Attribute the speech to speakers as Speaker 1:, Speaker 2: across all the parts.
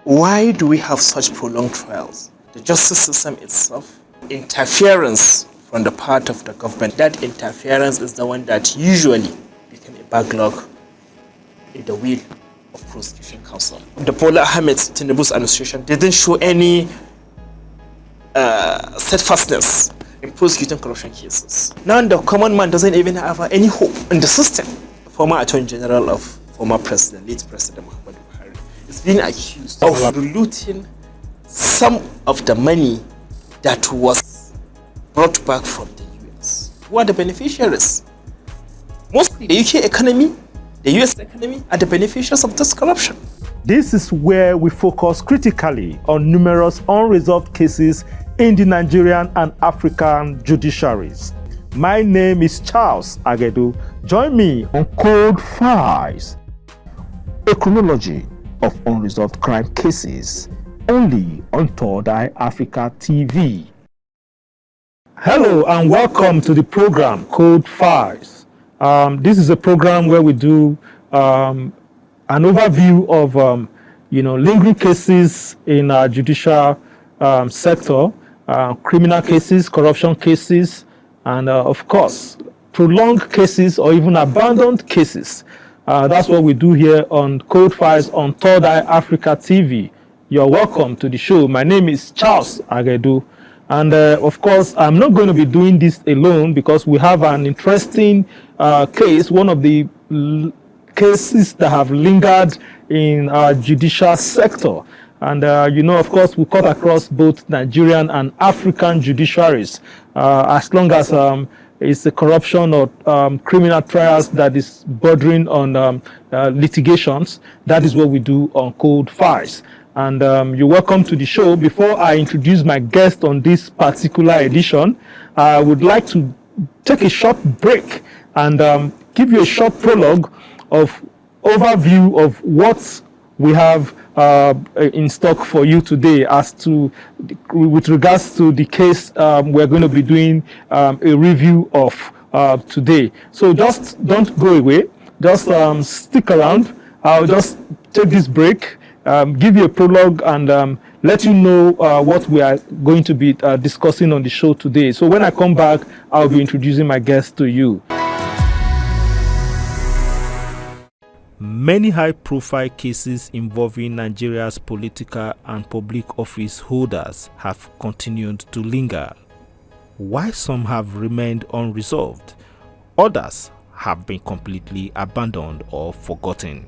Speaker 1: Why do we have such prolonged trials? The justice system itself, interference from the part of the government. That interference is the one that usually became a backlog in the wheel of prosecution counsel. The Bola Ahmed Tinubu's administration didn't show any steadfastness in prosecuting corruption cases. Now the common man doesn't even have any hope in the system. Former Attorney General of former President, late President Muhammadu Buhari, is being accused of looting some of the money that was brought back from the US. Who are the beneficiaries? Mostly the UK economy, the US economy are the beneficiaries of this corruption.
Speaker 2: This is where we focus critically on numerous unresolved cases in the Nigerian and African judiciaries. My name is Charles Agedu. Join me on Cold Files, a chronology of unresolved crime cases, only on Third Eye Africa TV. Hello and welcome to the program Cold Files. This is a program where we do an overview of lingering cases in our judicial sector, criminal cases, corruption cases, and of course prolonged cases or even abandoned cases. That's what we do here on Code Files on Third Eye Africa TV. You're welcome to the show. My name is Charles Agedu, and of course I'm not going to be doing this alone because we have an interesting case, one of the cases that have lingered in our judicial sector. And of course, we cut across both Nigerian and African judiciaries. As long as it's a corruption or criminal trials that is bordering on litigations, that is what we do on Cold Files. And you're welcome to the show. Before I introduce my guest on this particular edition, I would like to take a short break and give you a short prologue of overview of what we have in stock for you today with regards to the case we're going to be doing a review of today. So just don't go away, just stick around. I'll just take this break, give you a prologue and let you know what we are going to be discussing on the show today. So when I come back, I'll be introducing my guest to you. Many high-profile cases involving Nigeria's political and public office holders have continued to linger. While some have remained unresolved, others have been completely abandoned or forgotten.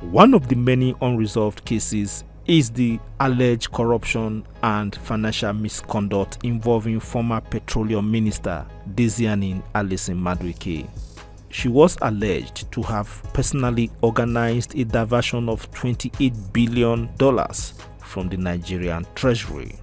Speaker 2: One of the many unresolved cases is the alleged corruption and financial misconduct involving former Petroleum Minister Diezani Alison-Madueke. She was alleged to have personally organized a diversion of $28 billion from the Nigerian Treasury.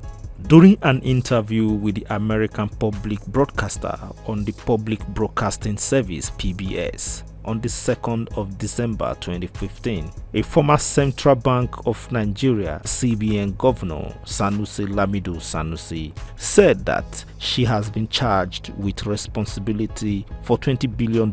Speaker 2: During an interview with the American public broadcaster on the Public Broadcasting Service (PBS) on the 2nd of December 2015, a former Central Bank of Nigeria (CBN) Governor Sanusi Lamido Sanusi said that she has been charged with responsibility for $20 billion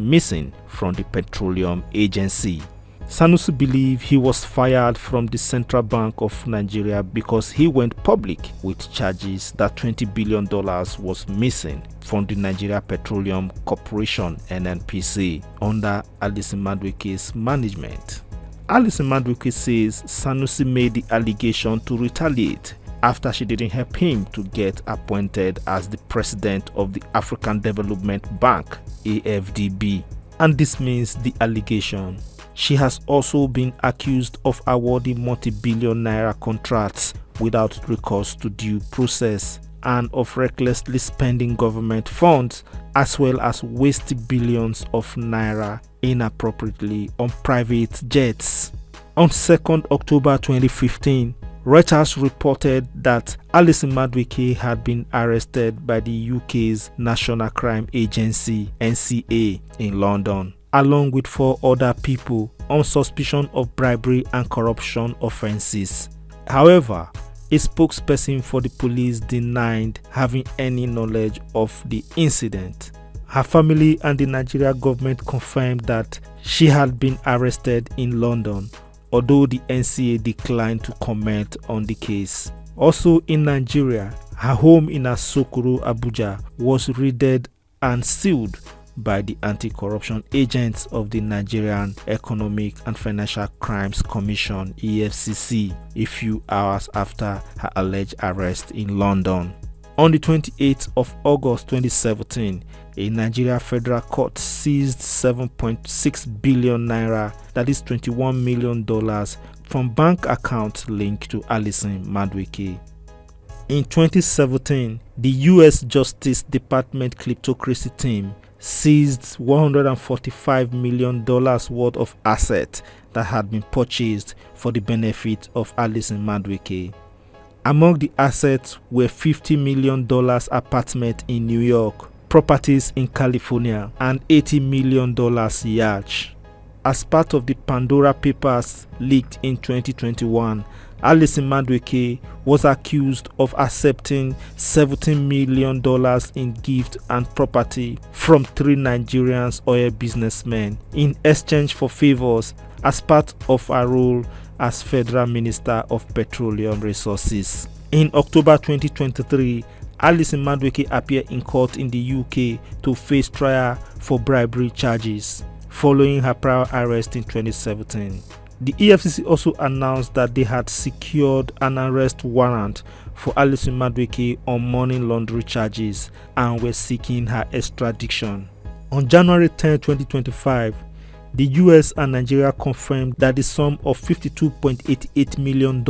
Speaker 2: missing from the Petroleum Agency. Sanusi believed he was fired from the Central Bank of Nigeria because he went public with charges that $20 billion was missing from the Nigeria Petroleum Corporation (NNPC) under Alison-Madueke's management. Alison-Madueke says Sanusi made the allegation to retaliate after she didn't help him to get appointed as the president of the African Development Bank (AFDB) and dismissed the allegation. She has also been accused of awarding multi-billion naira contracts without recourse to due process and of recklessly spending government funds as well as wasting billions of naira inappropriately on private jets. On 2nd October 2015, Reuters reported that Alison-Madueke had been arrested by the UK's National Crime Agency (NCA) in London, along with 4 other people on suspicion of bribery and corruption offences. However, a spokesperson for the police denied having any knowledge of the incident. Her family and the Nigeria government confirmed that she had been arrested in London although the NCA declined to comment on the case. Also in Nigeria, her home in Asokoro, Abuja, was raided and sealed by the anti-corruption agents of the Nigerian Economic and Financial Crimes Commission (EFCC) a few hours after her alleged arrest in London. On the 28th of August 2017, a Nigeria federal court seized 7.6 billion naira, that is $21 million, from bank accounts linked to Alison-Madueke. In 2017, the US Justice Department kleptocracy team seized $145 million worth of assets that had been purchased for the benefit of Alison-Madueke. Among the assets were $50 million apartment in New York, properties in California, and $80 million yacht. As part of the Pandora Papers leaked in 2021, Alison-Madueke was accused of accepting $17 million in gift and property from 3 Nigerian oil businessmen in exchange for favors as part of her role as Federal Minister of Petroleum Resources. In October 2023, Alison-Madueke appeared in court in the UK to face trial for bribery charges, following her prior arrest in 2017. The EFCC also announced that they had secured an arrest warrant for Alison-Madueke on money laundering charges and were seeking her extradition. On January 10, 2025, the US and Nigeria confirmed that the sum of $52.88 million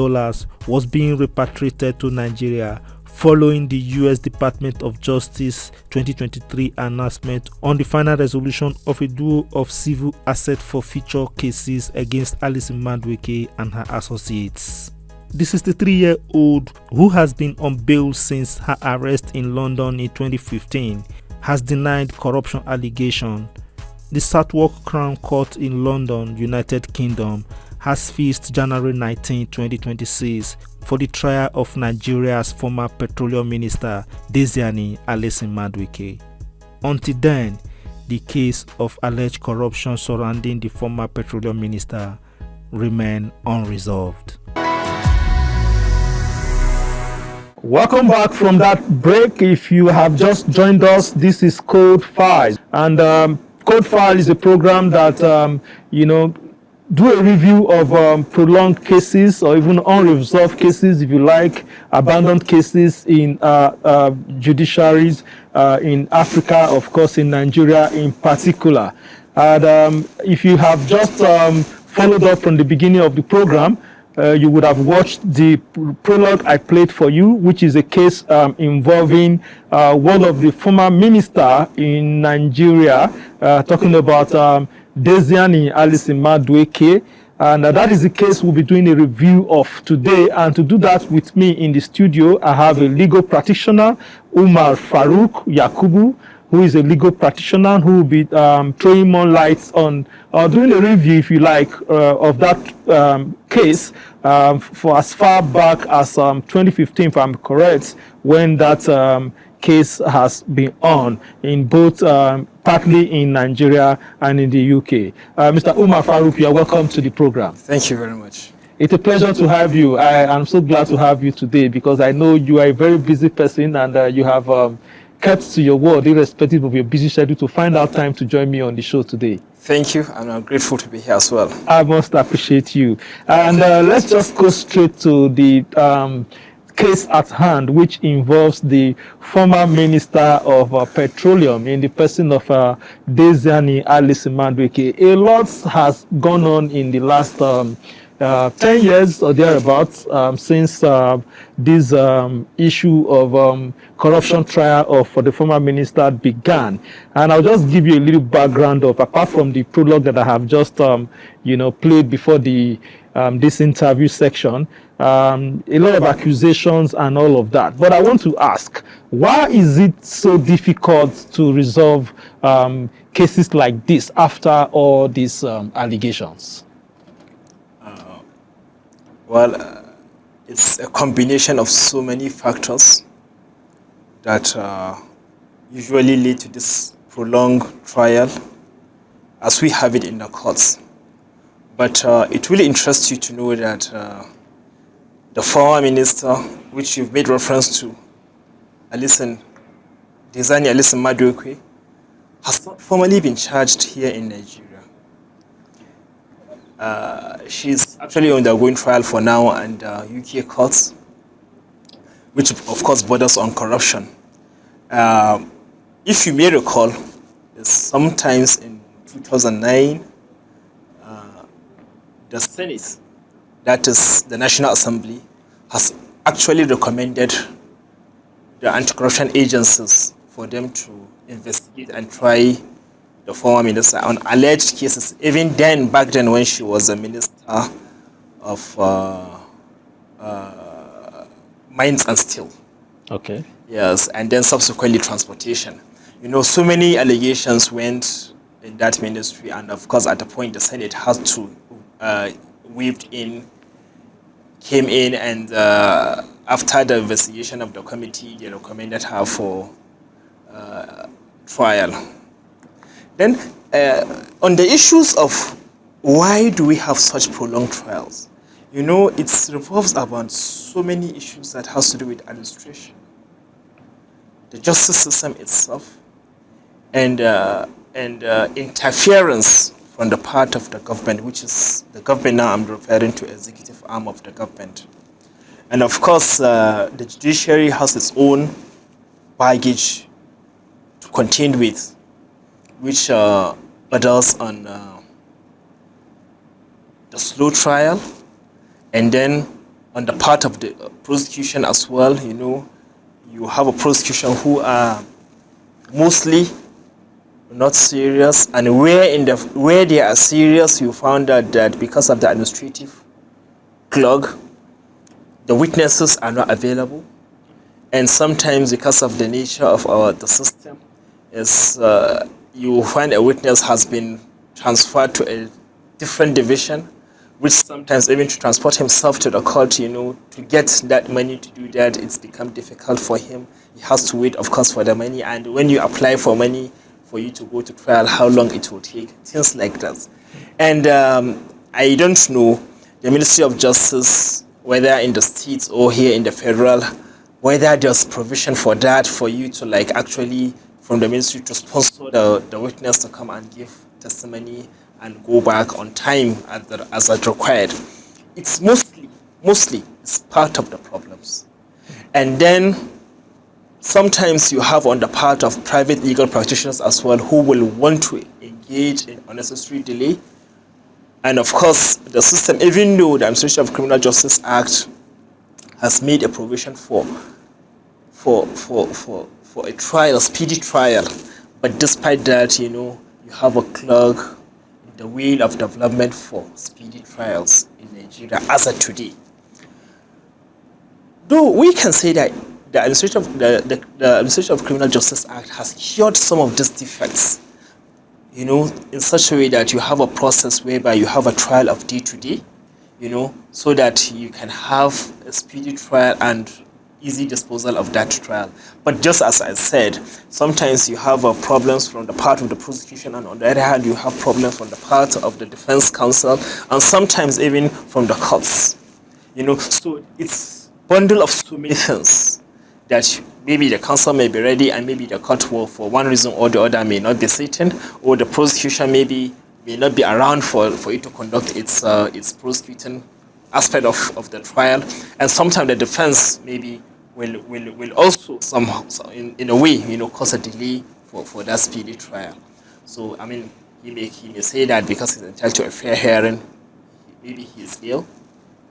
Speaker 2: was being repatriated to Nigeria following the US Department of Justice 2023 announcement on the final resolution of a duo of civil asset forfeiture cases against Alison-Madueke and her associates. The 63-year-old, who has been on bail since her arrest in London in 2015, has denied corruption allegations. The Southwark Crown Court in London, United Kingdom, has fixed January 19, 2026 for the trial of Nigeria's former petroleum minister Diezani Alison-Madueke. Until then, the case of alleged corruption surrounding the former petroleum minister remain unresolved.
Speaker 3: Welcome back from that break. If you have just joined us, this is Code File, and Code File is a program that do a review of prolonged cases or even unresolved cases, if you like, abandoned cases in judiciaries in Africa, of course, in Nigeria in particular. And if you have just followed up from the beginning of the program, you would have watched the prologue I played for you, which is a case involving one of the former minister in Nigeria, talking about Diezani Alison-Madueke, and that is the case we'll be doing a review of today. And to do that with me in the studio, I have a legal practitioner, Umar Farouk Yakubu, who is a legal practitioner who will be throwing more lights on, doing a review, if you like, of that case for as far back as 2015, if I'm correct, when that case has been on in both partly in Nigeria and in the UK. Mr. Umar Farouk, you are welcome to the program.
Speaker 1: Thank you very much.
Speaker 3: It's a pleasure to have you. I'm so glad to have you today because I know you are a very busy person and you have kept to your word irrespective of your busy schedule to find out time to join me on the show today.
Speaker 1: Thank you, and I'm grateful to be here as well.
Speaker 3: I must appreciate you. And let's just go straight to the case at hand, which involves the former minister of petroleum in the person of Diezani Alison-Madueke. A lot has gone on in the last 10 years or thereabouts since this issue of corruption trial for the former minister began. And I'll just give you a little background of, apart from the prologue that I have just played before the this interview section, a lot of accusations and all of that. But I want to ask, why is it so difficult to resolve cases like this after all these allegations?
Speaker 1: It's a combination of so many factors that usually lead to this prolonged trial as we have it in the courts. But it really interests you to know that the former minister, which you've made reference to, Diezani Alison-Madueke, has not formally been charged here in Nigeria. She's actually undergoing trial for now and UK courts, which of course borders on corruption. If you may recall, sometimes in 2009, the Senate, that is the National Assembly, has actually recommended the anti-corruption agencies for them to investigate and try the former minister on alleged cases. Even then, back then when she was a minister of mines and steel.
Speaker 3: Okay.
Speaker 1: Yes, and then subsequently transportation. So many allegations went in that ministry, and of course, at the point the Senate has to came in, and after the investigation of the committee, they recommended her for trial. Then, on the issues of why do we have such prolonged trials, it revolves about so many issues that has to do with administration, the justice system itself, and interference from the part of the government, which is the government now. I'm referring to executive arm of the government, and of course, the judiciary has its own baggage to contend with, which borders on the slow trial, and then on the part of the prosecution as well. You have a prosecution who are mostly not serious, and where they are serious, you found out that because of the administrative clog, the witnesses are not available, and sometimes because of the nature of the system, is you find a witness has been transferred to a different division, which sometimes even to transport himself to the court, to get that money to do that, it's become difficult for him. He has to wait, of course, for the money, and when you apply for money for you to go to trial, how long it will take, things like that. And I don't know, the Ministry of Justice, whether in the states or here in the federal, whether there's provision for that, for you to actually from the ministry to sponsor the witness to come and give testimony and go back on time as required. It's mostly it's part of the problems. And then sometimes you have on the part of private legal practitioners as well, who will want to engage in unnecessary delay. And of course, the system, even though the Administration of Criminal Justice Act has made a provision for a trial, a speedy trial, but despite that, you have a clog in the wheel of development for speedy trials in Nigeria as of today. Though we can say that the Administration of Criminal Justice Act has cured some of these defects, in such a way that you have a process whereby you have a trial of day to day, so that you can have a speedy trial and easy disposal of that trial. But just as I said, sometimes you have problems from the part of the prosecution, and on the other hand, you have problems from the part of the defense counsel, and sometimes even from the courts. So it's a bundle of so many things that maybe the counsel may be ready, and maybe the court will, for one reason or the other, may not be sitting, or the prosecution may not be around for it to conduct its prosecuting aspect of the trial, and sometimes the defense maybe will also somehow, in a way, cause a delay for that speedy trial. So he may say that because he's entitled to a fair hearing, maybe he's ill,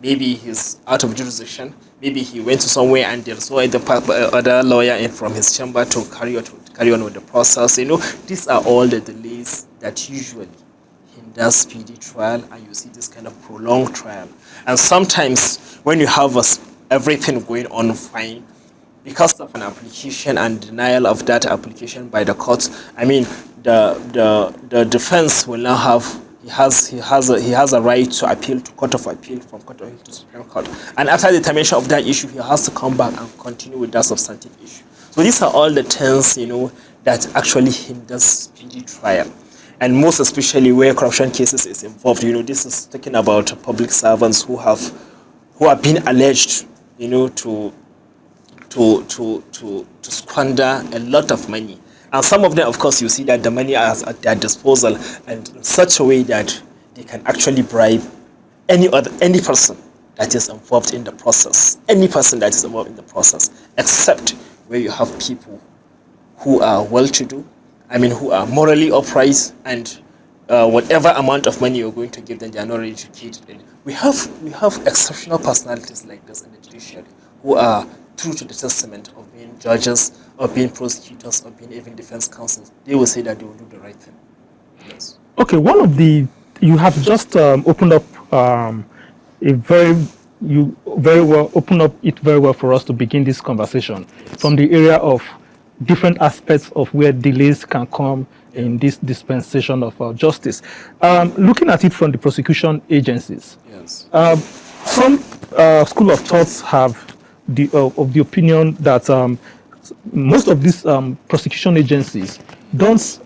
Speaker 1: maybe he's out of jurisdiction, maybe he went to somewhere and there's no other lawyer from his chamber to carry on with the process. These are all the delays that usually hinder speedy trial, and you see this kind of prolonged trial. And sometimes when you have everything going on fine, because of an application and denial of that application by the courts, the defense will now have, he has a right to appeal to Court of Appeal, from Court of Appeal to Supreme Court. And after the termination of that issue, he has to come back and continue with that substantive issue. So these are all the things, that actually hinders speedy trial. and most especially where corruption cases is involved. This is talking about public servants who have been alleged, to squander a lot of money. And some of them, of course, you see that the money is at their disposal and in such a way that they can actually bribe any person that is involved in the process. Any person that is involved in the process, except where you have people who are well-to-do, who are morally upright, and whatever amount of money you're going to give them, they are not ready to pay it. We have exceptional personalities like this in the judiciary who are true to the testament of being judges, or being prosecutors, or being even defense counsels. They will say that they will do the right thing. Yes.
Speaker 3: Okay, you have just opened up you very well opened up it very well for us to begin this conversation, from the area of different aspects of where delays can come in this dispensation of justice. Looking at it from the prosecution agencies,
Speaker 1: Yes.
Speaker 3: Some school of thoughts have of the opinion that most of these prosecution agencies don't,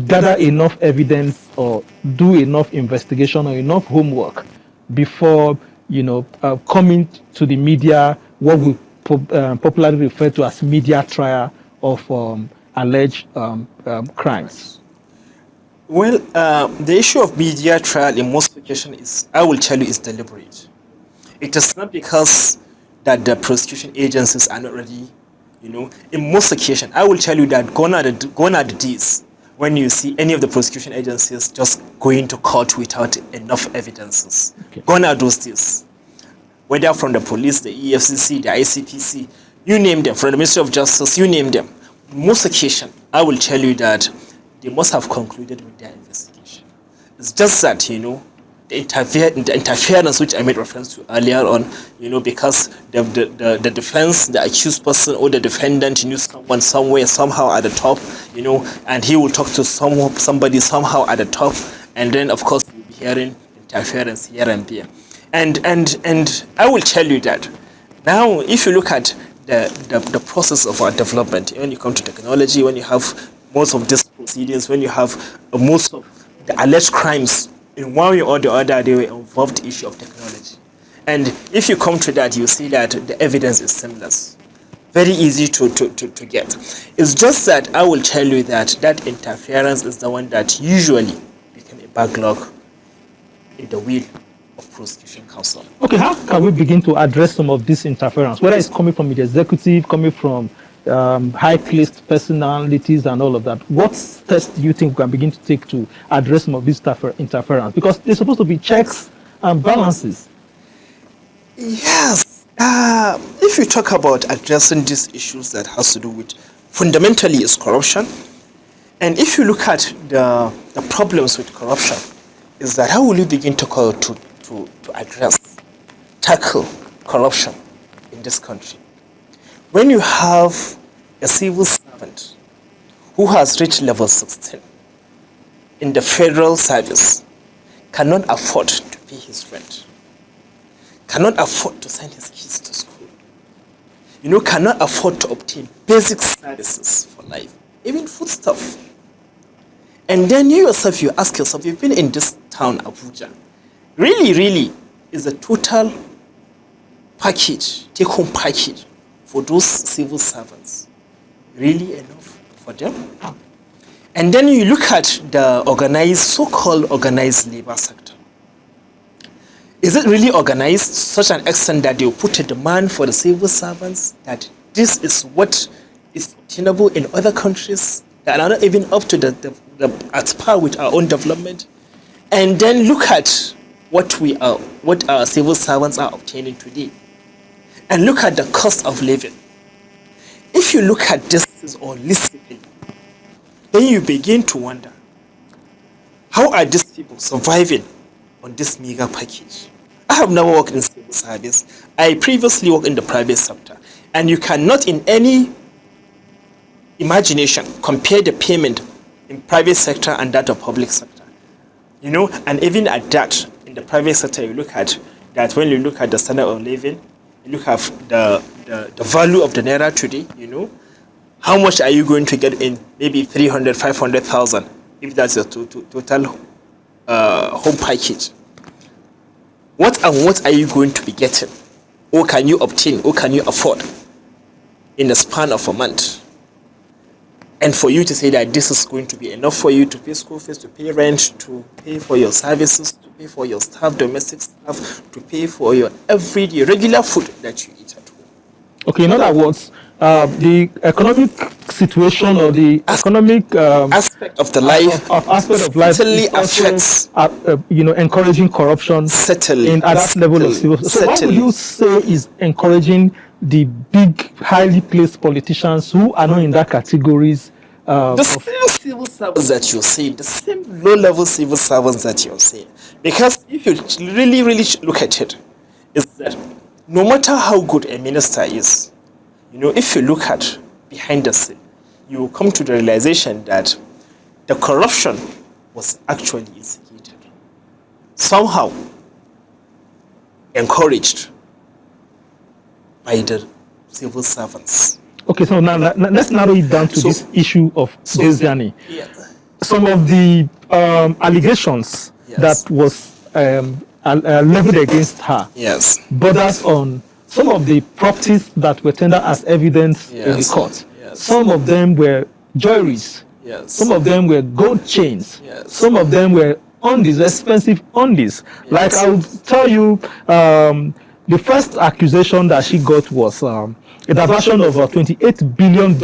Speaker 3: gather enough evidence or do enough investigation or enough homework before, coming to the media, what we popularly refer to as media trial of alleged crimes.
Speaker 1: Well, the issue of media trial in most occasions is, I will tell you, is deliberate. It is not because that the prosecution agencies are not ready. In most occasions, I will tell you that gone are the days when you see any of the prosecution agencies just going to court without enough evidences. Okay. Gone are those days. Whether from the police, the EFCC, the ICPC, you name them, from the Ministry of Justice, you name them. In most occasions, I will tell you that they must have concluded with their investigation. It's just that, the interference which I made reference to earlier on, because the defense, the accused person or the defendant knew someone somewhere, somehow at the top, and he will talk to somebody somehow at the top, and then of course you'll be hearing interference here and there. And I will tell you that now, if you look at the process of our development, when you come to technology, when you have most of these proceedings, when you have most of the alleged crimes, in one way or the other, they were involved in the issue of technology. And if you come to that, you see that the evidence is seamless. Very easy to get. It's just that I will tell you that interference is the one that usually became a backlog in the wheel of prosecution counsel.
Speaker 3: Okay, how can we begin to address some of this interference, whether it's coming from the executive, coming from high-placed personalities and all of that? What steps do you think we can begin to take to address some of this interference? Because there's supposed to be checks and balances.
Speaker 1: Yes. If you talk about addressing these issues that has to do with, fundamentally, is corruption. And if you look at the problems with corruption, is that how will you begin to address, tackle corruption in this country? When you have a civil servant who has reached level 16 in the federal service, cannot afford to pay his rent, cannot afford to send his kids to school, cannot afford to obtain basic services for life, even foodstuff. And then you yourself, you ask yourself, you've been in this town, Abuja, really is the total package, take-home package, for those civil servants really enough for them? And then you look at the so-called organized labor sector. Is it really organized to such an extent that they will put a demand for the civil servants that this is what is obtainable in other countries that are not even up to at par with our own development? And then look at what our civil servants are obtaining today. And look at the cost of living. If you look at this holistically, then you begin to wonder, how are these people surviving on this meager package? I have never worked in civil service. I previously worked in the private sector. And you cannot in any imagination compare the payment in private sector and that of public sector. And even at that, in the private sector, you look at that when you look at the standard of living, you look at the value of the naira today, how much are you going to get in maybe 300,000, 500,000? if that's your total home package, what are you going to be getting, or can you obtain, or can you afford in the span of a month? And for you to say that this is going to be enough for you to pay school fees, to pay rent, to pay for your services, to pay for your staff, domestic staff, to pay for your everyday regular food that you eat at home.
Speaker 3: Okay, in other words, the economic situation or the economic
Speaker 1: aspect of the life
Speaker 3: aspect of life
Speaker 1: certainly
Speaker 3: is also,
Speaker 1: affects,
Speaker 3: encouraging corruption
Speaker 1: certainly
Speaker 3: at that level of civil. So what would you say is encouraging the big, highly placed politicians who are not in that categories?
Speaker 1: The same civil servants that you're saying, the same low-level civil servants that you're saying. Because if you really look at it, is that no matter how good a minister is, if you look at behind the scene, you will come to the realization that the corruption was actually instigated, somehow encouraged by the civil servants.
Speaker 3: Okay, so now let's narrow it down to this issue of Diezani.
Speaker 1: Yeah.
Speaker 3: Some of the allegations that was leveled against her borders on some of the properties that were tendered as evidence in the court. Some of them were jewelries. Some of them were gold chains. Some of them were undies, expensive undies. Like I will tell you, the first accusation that she got was a diversion of $28 billion,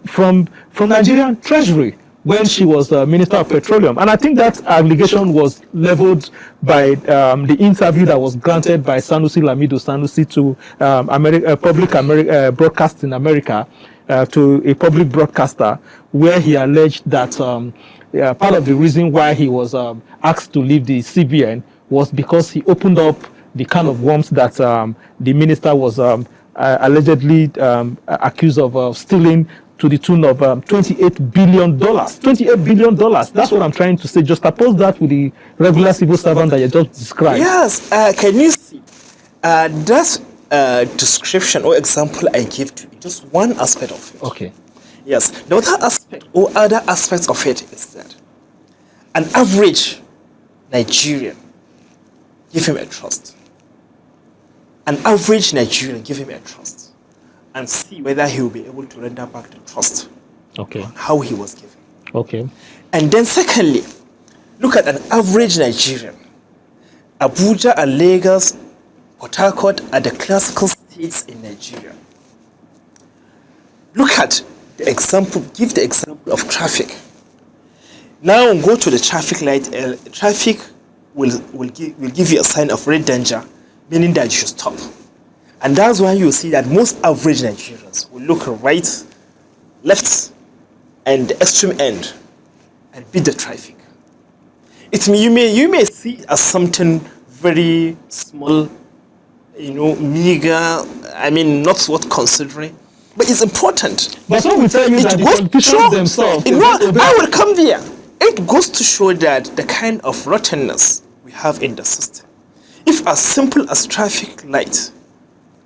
Speaker 3: from Nigerian Treasury when she was Minister of Petroleum. And I think that allegation was leveled by the interview that was granted by Sanusi Lamido Sanusi to public broadcast in America, to a public broadcaster, where he alleged that part of the reason why he was asked to leave the CBN was because he opened up the kind of worms that the minister was allegedly accused of stealing to the tune of $28 billion. $28 billion. That's what I'm trying to say. Just oppose that with the regular civil servant that you just described.
Speaker 1: Yes. Can you see that description or example I give to you? Just one aspect of it.
Speaker 3: Okay.
Speaker 1: Yes. The other aspect or other aspects of it is that an average Nigerian, give him a trust. An average Nigerian, give him a trust and see whether he will be able to render back the trust.
Speaker 3: Okay.
Speaker 1: On how he was given.
Speaker 3: Okay.
Speaker 1: And then secondly, look at an average Nigerian. Abuja and Lagos, Port Harcourt are the classical states in Nigeria. Look at the example, give the example of traffic. Now go to the traffic light. Traffic will give you a sign of red danger, meaning that you should stop. And that's why you see that most average Nigerians will look right, left, and the extreme end and beat the traffic. You may see it as something very small, meager, not worth considering, but it's important.
Speaker 3: But some will tell you that the politicians themselves...
Speaker 1: I will come there. It goes to show that the kind of rottenness we have in the system. If as simple as traffic light,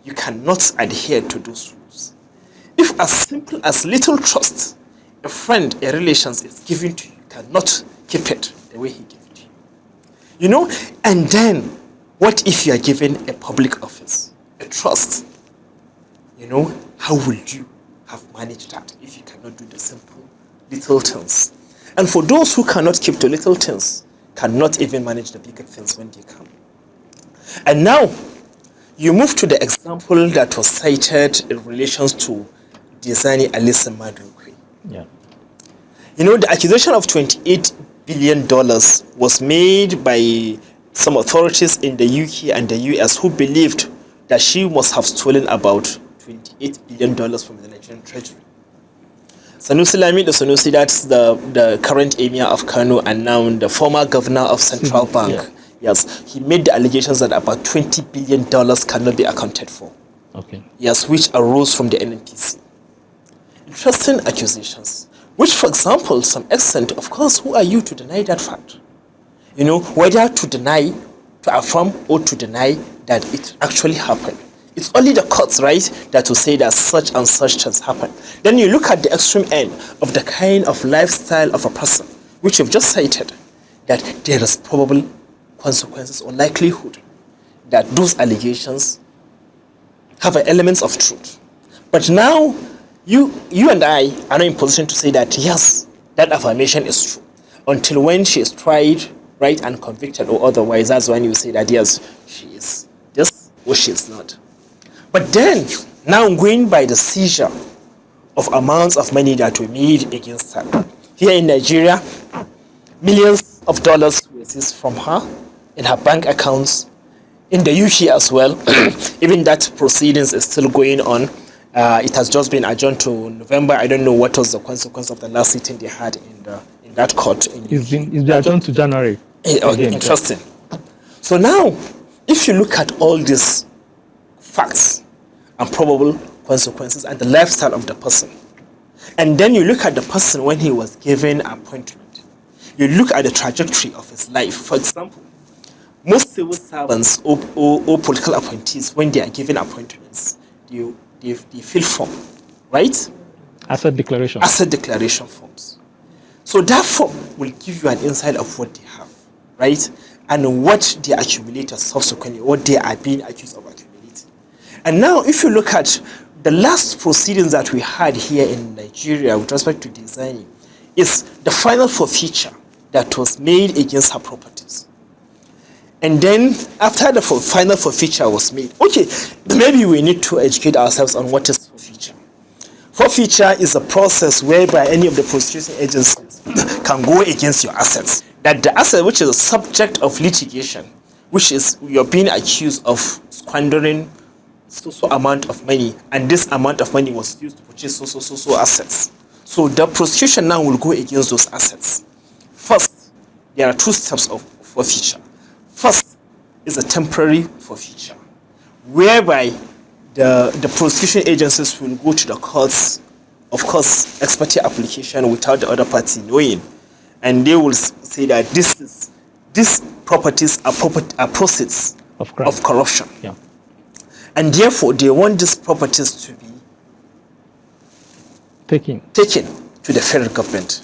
Speaker 1: you cannot adhere to those rules. If as simple as little trust a friend, a relation is given to you, cannot keep it the way he gave it to you. And then, what if you are given a public office, a trust? How will you have managed that if you cannot do the simple little things? And for those who cannot keep the little things, cannot even manage the bigger things when they come. And now, you move to the example that was cited in relation to Diezani Alison-Madueke.
Speaker 3: Yeah.
Speaker 1: The accusation of $28 billion was made by some authorities in the UK and the US who believed that she must have stolen about $28 billion from the Nigerian Treasury. Sanusi Lamido Sanusi, that's the current emir of Kano and now the former governor of Central Bank.
Speaker 3: Yeah.
Speaker 1: Yes, he made the allegations that about $20 billion cannot be accounted for.
Speaker 3: Okay.
Speaker 1: Yes, which arose from the NNPC. Interesting accusations, which, for example, to some extent, of course, who are you to deny that fact? Whether to deny, to affirm, or to deny that it actually happened. It's only the courts, right, that will say that such and such has happened. Then you look at the extreme end of the kind of lifestyle of a person, which you've just cited, that there is probable consequences or likelihood that those allegations have elements of truth. But now, you and I are not in position to say that, yes, that affirmation is true. Until when she is tried, right, and convicted or otherwise, that's when you say that, yes, she is this or she is not. But then, now going by the seizure of amounts of money that were made against her. Here in Nigeria, millions of dollars were seized from her in her bank accounts. In the UK as well, even that proceedings is still going on. It has just been adjourned to November. I don't know what was the consequence of the last sitting they had in that court.
Speaker 3: It's been adjourned to January.
Speaker 1: Interesting. So now, if you look at all these facts and probable consequences and the lifestyle of the person, and then you look at the person when he was given appointment, you look at the trajectory of his life. For example, most civil servants or political appointees, when they are given appointments, they fill form, right?
Speaker 3: Asset declaration.
Speaker 1: Asset declaration forms. So that form will give you an insight of what they have, right? And what they accumulated subsequently, what they are being accused of accumulating. And now, if you look at the last proceedings that we had here in Nigeria with respect to Diezani, is the final forfeiture that was made against her properties. And then, after the final forfeiture was made, okay, maybe we need to educate ourselves on what is forfeiture. Forfeiture is a process whereby any of the prosecuting agencies can go against your assets. That the asset which is a subject of litigation, which is you're being accused of squandering so amount of money, and this amount of money was used to purchase so assets. So the prosecution now will go against those assets. First, there are two steps of forfeiture. First is a temporary forfeiture, whereby the prosecution agencies will go to the courts, of course, ex parte application without the other party knowing, and they will say that these properties are proceeds of corruption.
Speaker 3: Yeah.
Speaker 1: And therefore, they want these properties to be taken to the federal government.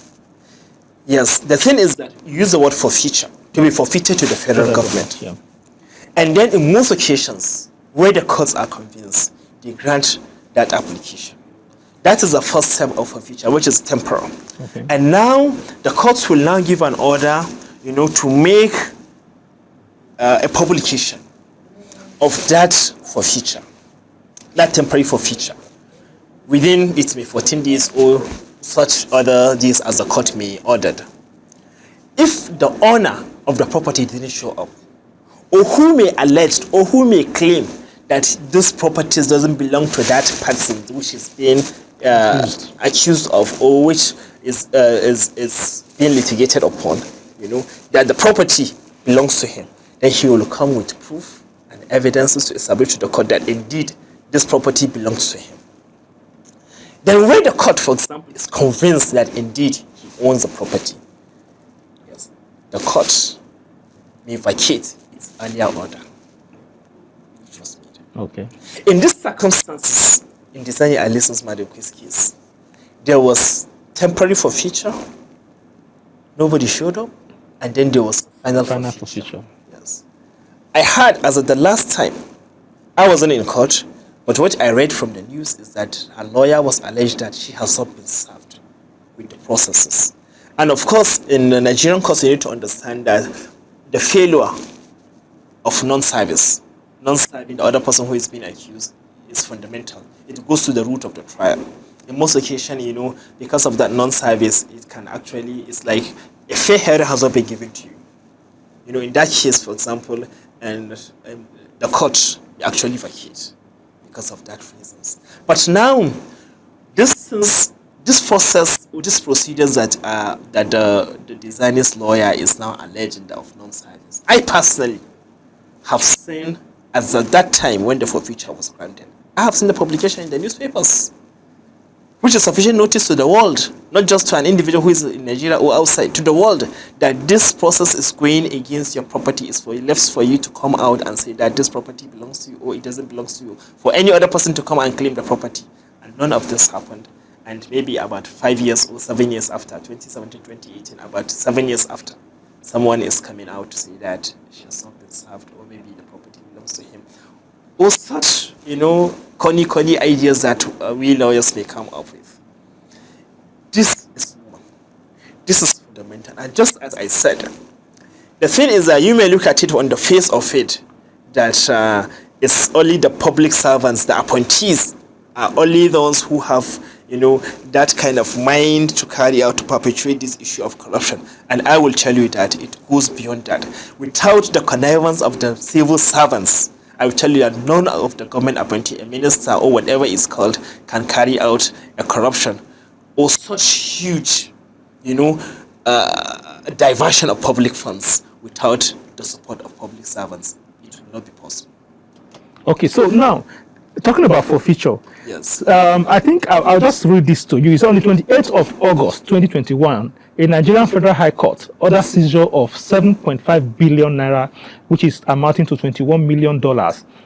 Speaker 1: Yes, the thing is that you use the word forfeiture, to be forfeited to the federal government.
Speaker 3: Yeah.
Speaker 1: And then in most occasions, where the courts are convinced, they grant that application. That is the first step of forfeiture, which is temporal.
Speaker 3: Okay.
Speaker 1: And now, the courts will now give an order, to make a publication of that forfeiture, that temporary forfeiture, within it may 14 days or such other days as the court may order. If the owner of the property didn't show up, or who may allege or who may claim that this property doesn't belong to that person which is being accused of, or which is being litigated upon, that the property belongs to him, then he will come with proof and evidences to establish to the court that indeed this property belongs to him. Then when the court, for example, is convinced that indeed he owns the property, yes, the court may vacate its earlier order.
Speaker 3: Okay.
Speaker 1: In these circumstances, in Diezani Alison-Madueke's case, there was temporary forfeiture, nobody showed up, and then there was final forfeiture. Yes. I heard, as of the last time, I wasn't in court, but what I read from the news is that her lawyer was alleged that she has not been served with the processes. And of course, in the Nigerian courts, you need to understand that the failure of non-serving the other person who is being accused is fundamental. It goes to the root of the trial. In most occasions, because of that non-service, it can actually, it's like a fair hearing has not been given to you. In that case, for example, and the court actually vacate because of that reasons. But now, this process, or these procedures that the Diezani's lawyer is now alleging of non-service, I personally have seen, as at that time when the forfeiture was granted, I have seen the publication in the newspapers. which is sufficient notice to the world, not just to an individual who is in Nigeria or outside, to the world, that this process is going against your property. It's left for you to come out and say that this property belongs to you or it doesn't belong to you, for any other person to come and claim the property. And none of this happened. And maybe about 5 years or 7 years after, 2017, 2018, about 7 years after, someone is coming out to say that she has not been served, or maybe the property belongs to him. Or such, corny ideas that we lawyers may come up with. This is fundamental. And just as I said, the thing is that you may look at it on the face of it, that it's only the public servants, the appointees, are only the ones who have, that kind of mind to carry out, to perpetuate this issue of corruption. And I will tell you that it goes beyond that. Without the connivance of the civil servants, I will tell you that none of the government appointee, a minister or whatever it's called, can carry out a corruption or such huge, diversion of public funds without the support of public servants. It will not be possible.
Speaker 3: Okay, so now, talking about forfeiture,
Speaker 1: yes.
Speaker 3: I think I'll just read this to you. It's on the 28th of August, 2021, a Nigerian Federal High Court ordered seizure of 7.5 billion naira, which is amounting to $21 million,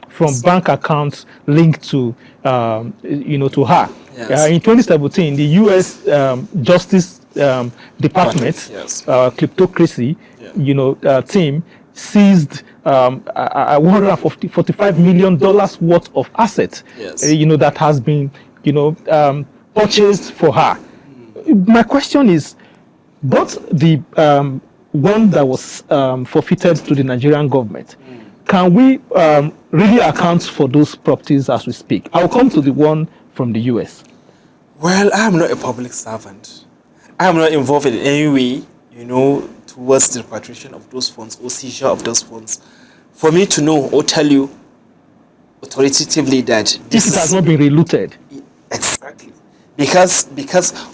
Speaker 3: from bank accounts linked to, to her.
Speaker 1: Yes.
Speaker 3: In 2017, the U.S. Justice Department, kleptocracy, team seized $145 million worth of assets, that has been, purchased for her. My question is, but the one that was forfeited to the Nigerian government, can we really account for those properties as we speak? I'll come to the one from the US.
Speaker 1: Well, I am not a public servant. I am not involved in any way, towards the repatriation of those funds or seizure of those funds. For me to know or tell you authoritatively that
Speaker 3: this has not been relooted.
Speaker 1: Exactly. Because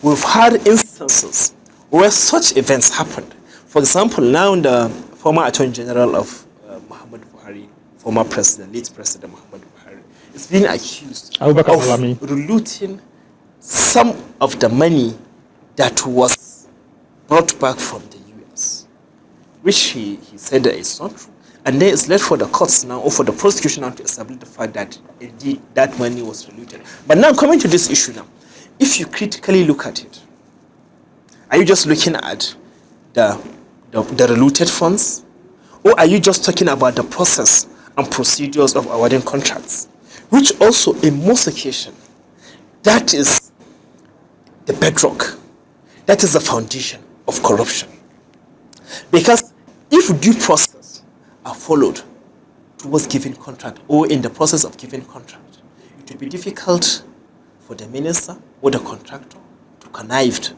Speaker 1: we've had instances where such events happened. For example, now the former Attorney General of Muhammadu Buhari, former president, late President Muhammadu Buhari, is being accused of relooting some of the money that was brought back from the US, which he said that is not true. And then it's left for the courts now, or for the prosecution now, to establish the fact that indeed that money was relooted. But now, coming to this issue now, if you critically look at it, are you just looking at the relooted funds, or are you just talking about the process and procedures of awarding contracts, which also, in most occasions, that is the bedrock, that is the foundation of corruption. Because if due process are followed towards giving contract, or in the process of giving contract, it will be difficult for the minister or the contractor to connive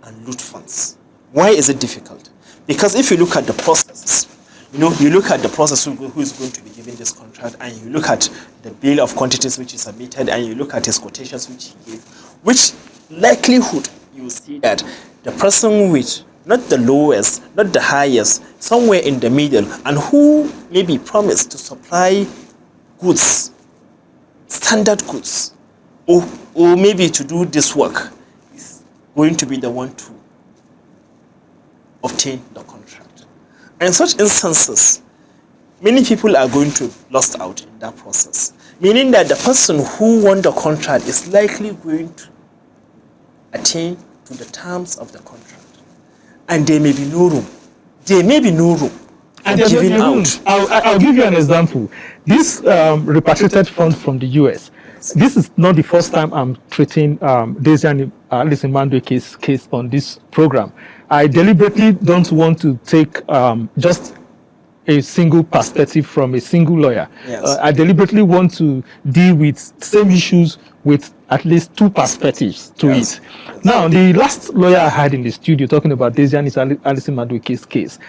Speaker 1: and loot funds. Why is it difficult? Because if you look at the processes, you look at the process who is going to be given this contract, and you look at the bill of quantities which is submitted, and you look at his quotations which he gave, which likelihood you will see that the person with not the lowest, not the highest, somewhere in the middle, and who maybe promised to supply goods, standard goods, or maybe to do this work, is going to be the one to obtain the contract. And in such instances, many people are going to lost out in that process, meaning that the person who won the contract is likely going to attain to the terms of the contract. And there may be no room. There may be no room for giving out.
Speaker 3: I'll give you an example. This repatriated fund from the US, this is not the first time I'm treating Diezani Alison-Madueke's case on this program. I deliberately don't want to take just a single perspective from a single lawyer.
Speaker 1: Yes.
Speaker 3: I deliberately want to deal with same issues with at least two perspectives to it. Now, the last lawyer I had in the studio talking about Diezani Alison-Madueke's case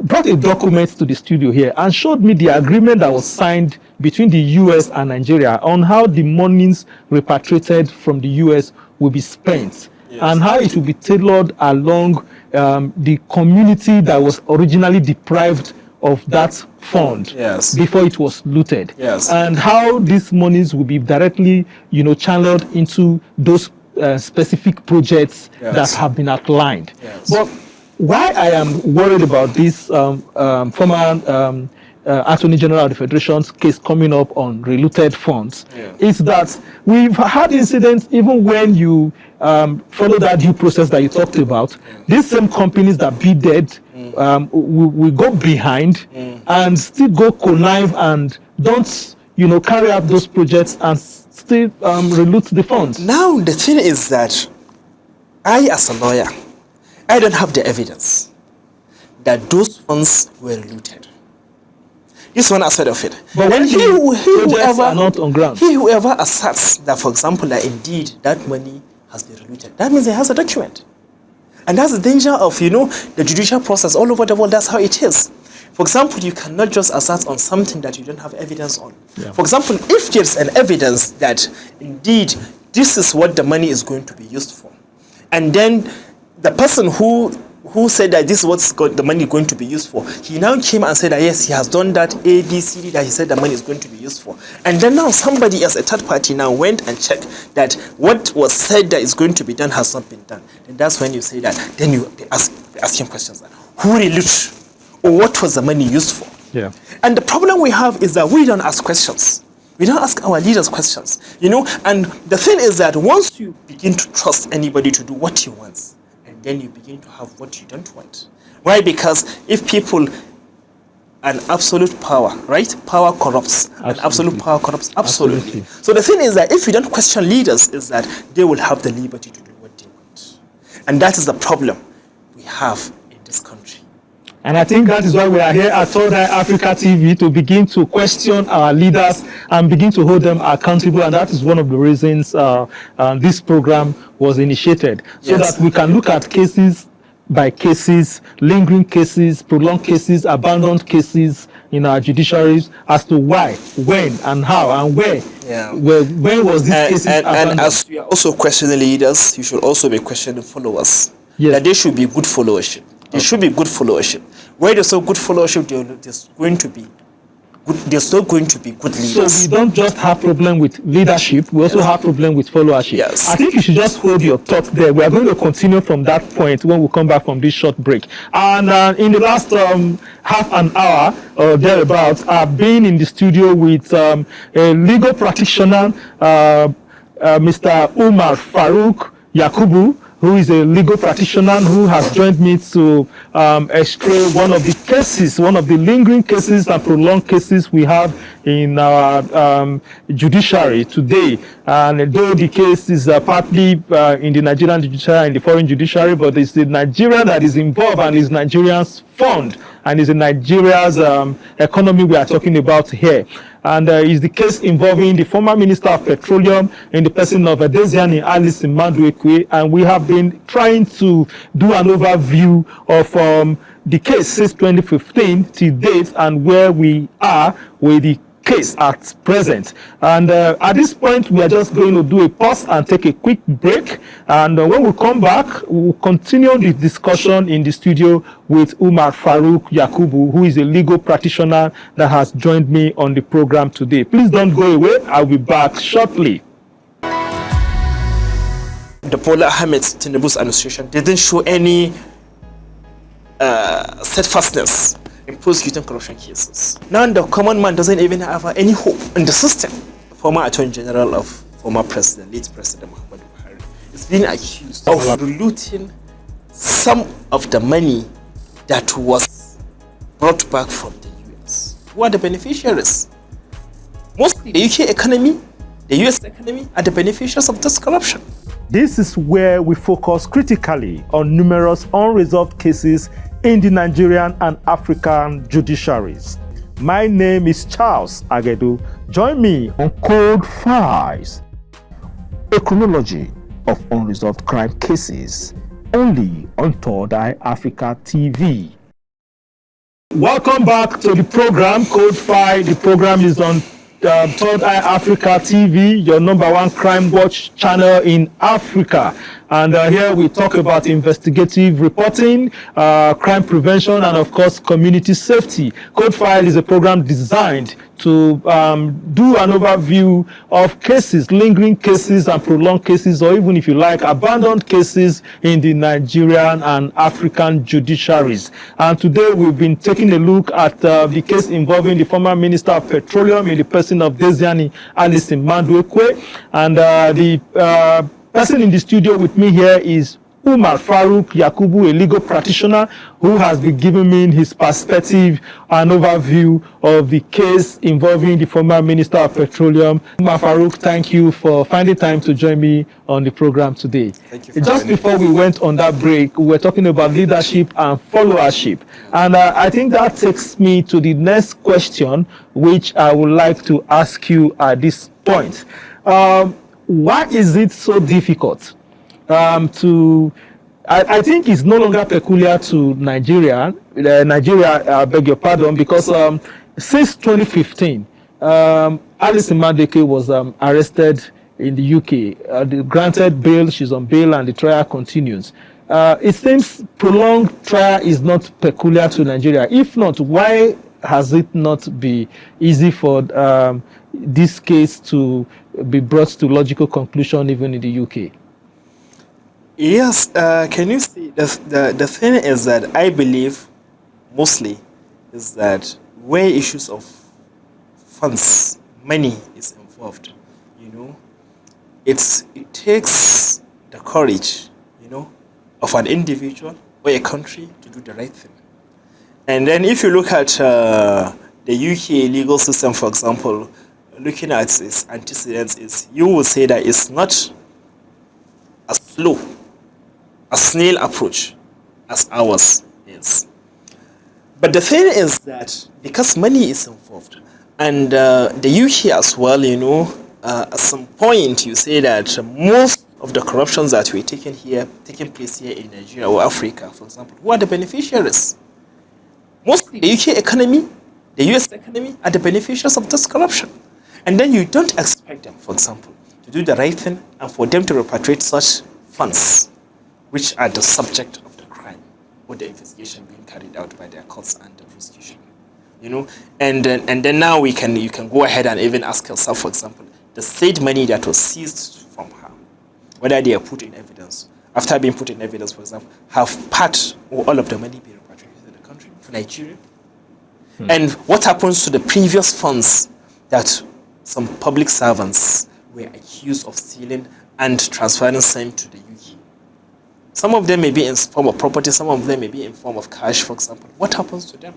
Speaker 3: brought a document to the studio here and showed me the agreement that was signed between the US and Nigeria on how the monies repatriated from the US will be spent and how it will be tailored along the community that was originally deprived of that fund before it was looted, and how these monies will be directly, channeled into those specific projects that have been outlined. But why I am worried about this former Attorney General of the Federation's case coming up on relooted funds is that we've had incidents even when you follow that due process that you talked about. These same companies that bidded will go behind and still go connive and don't carry out those projects and still reloot the funds.
Speaker 1: Now the thing is that I, as a lawyer, I don't have the evidence that those funds were looted. This one aspect of it.
Speaker 3: But when whoever are not on ground,
Speaker 1: whoever asserts that, for example, that indeed that money has been looted, that means it has a document. And that's the danger of, the judicial process all over the world. That's how it is. For example, you cannot just assert on something that you don't have evidence on. For example, if there's an evidence that indeed this is what the money is going to be used for, and then the person who said that this is what the money is going to be used for, he now came and said that yes, he has done that A, B, C, D, that he said the money is going to be used for. And then now somebody as a third party now went and checked that what was said that is going to be done has not been done. And that's when you say that, then you ask him questions like, who really loot? Or what was the money used for? And the problem we have is that we don't ask questions. We don't ask our leaders questions. And the thing is that once you begin to trust anybody to do what he wants, then you begin to have what you don't want. Why? Because if people, an absolute power, right? Power corrupts. And absolute power corrupts. Absolutely. So the thing is that if you don't question leaders, is that they will have the liberty to do what they want. And that is the problem we have in this country.
Speaker 3: And I think that is why we are here at Third Eye Africa TV, to begin to question our leaders and begin to hold them accountable. And that is one of the reasons this program was initiated, so that we can look at cases by cases, lingering cases, prolonged cases, abandoned cases in our judiciaries as to why, when, and how, and where. When was this case abandoned?
Speaker 1: And as you are also questioning leaders, you should also be questioning followers. That they should be good followership. There should be good followership. Where there's no good followership, there's going to be good. There's not going to be good leaders.
Speaker 3: So we don't just have problem with leadership; we also have problem with followership. I think you should just hold your thoughts there. We are going to continue from that point when we come back from this short break. And in the last half an hour or thereabouts, I've been in the studio with a legal practitioner, Mr. Umar Farouk Yakubu, who is a legal practitioner who has joined me to explain one of the cases, one of the lingering cases and prolonged cases we have in our judiciary today. And though the case is partly in the Nigerian judiciary and the foreign judiciary, but it's the Nigerian that is involved and is Nigeria's fund and is in Nigeria's economy we are talking about here. And is the case involving the former Minister of Petroleum in the person of Diezani Alison-Madueke. And we have been trying to do an overview of the case since 2015 to date and where we are with the case at present. And at this point, we are just going to do a pause and take a quick break. And when we come back, we'll continue the discussion in the studio with Umar Farouk Yakubu, who is a legal practitioner that has joined me on the program today. Please don't go away. I'll be back shortly.
Speaker 1: The Bola Ahmed Tinubu's administration didn't show any steadfastness in prosecuting corruption cases. Now the common man doesn't even have any hope in the system. Former Attorney General of former President, late President Muhammadu Buhari, is being accused of looting some of the money that was brought back from the US. Who are the beneficiaries? Mostly the UK economy, the US economy are the beneficiaries of this corruption.
Speaker 3: This is where we focus critically on numerous unresolved cases in the Nigerian and African judiciaries. My name is Charles Agedu. Join me on Code Files, a chronology of unresolved crime cases, only on Third Eye Africa TV. Welcome back to the program, Code 5. The program is on Third Eye Africa TV, your #1 crime watch channel in Africa. And here we talk about investigative reporting, crime prevention, and of course, community safety. Code File is a program designed to do an overview of cases, lingering cases and prolonged cases, or even if you like, abandoned cases in the Nigerian and African judiciaries. And today we've been taking a look at the case involving the former Minister of Petroleum in the person of Diezani Alison-Madueke. And the person in the studio with me here is Umar Farouk Yakubu, a legal practitioner who has been giving me his perspective and overview of the case involving the former Minister of Petroleum. Umar Farouk, thank you for finding time to join me on the program today.
Speaker 1: Thank you.
Speaker 3: Just before we went on that break, we were talking about leadership and followership. And I think that takes me to the next question, which I would like to ask you at this point. Why is it so difficult I think it's no longer peculiar to Nigeria. I beg your pardon, because since 2015, Alison-Madueke was arrested in the UK. Granted bail, she's on bail, and the trial continues. It seems prolonged trial is not peculiar to Nigeria. If not, why has it not been easy for this case to be brought to logical conclusion even in the UK?
Speaker 1: Yes, can you see, the thing is that I believe mostly is that where issues of funds, money is involved, it takes the courage, of an individual or a country to do the right thing. And then if you look at the UK legal system, for example, looking at its antecedents, you will say that it's not as slow, a snail approach as ours is. But the thing is that because money is involved, and the UK as well, at some point you say that most of the corruptions that were taking place here in Nigeria or Africa, for example, who are the beneficiaries? Mostly the UK economy, the US economy are the beneficiaries of this corruption. And then you don't expect them, for example, to do the right thing and for them to repatriate such funds, which are the subject of the crime or the investigation being carried out by their courts and the prosecution. And then now you can go ahead and even ask yourself, for example, the state money that was seized from her, whether they are put in evidence. After being put in evidence, for example, have part or all of the money been repatriated to the country, to Nigeria? And what happens to the previous funds that some public servants were accused of stealing and transferring them to the UK? Some of them may be in form of property, some of them may be in form of cash, for example. What happens to them?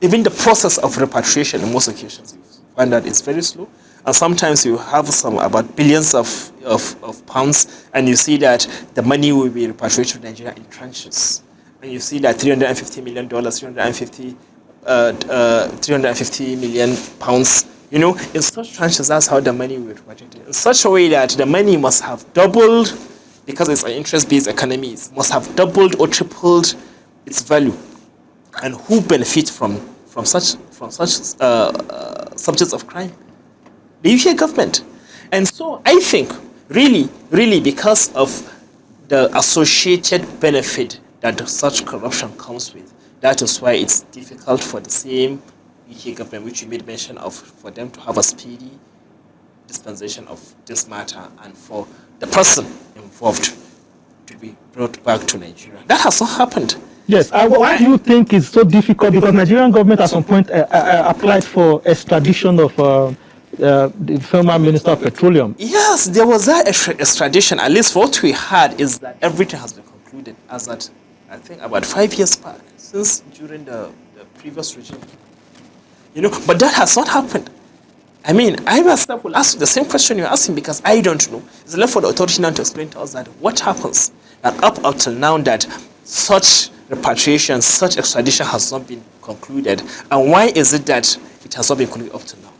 Speaker 1: Even the process of repatriation in most occasions, you find that it's very slow. And sometimes you have about billions of pounds, and you see that the money will be repatriated to Nigeria in tranches. And you see that $350 million, 350 million pounds, in such tranches, that's how the money will be repatriated. In such a way that the money must have doubled, because it's an interest-based economy, it must have doubled or tripled its value. And who benefits from such subjects of crime? The UK government. And so I think, really, because of the associated benefit that such corruption comes with, that is why it's difficult for the same UK government, which you made mention of, for them to have a speedy dispensation of this matter and for the person involved to be brought back to Nigeria. That has not happened.
Speaker 3: Yes. Why do you think it's so difficult? Because Nigerian government at some point applied for extradition of the former Minister of Petroleum.
Speaker 1: Yes, there was that extradition. At least what we had is that everything has been concluded as at, I think, about 5 years back, since during the previous regime. But that has not happened. I mean, I myself will ask the same question you're asking because I don't know. It's left for the authority now to explain to us that what happens that up until now that such repatriation, such extradition has not been concluded, and why is it that it has not been concluded up to now?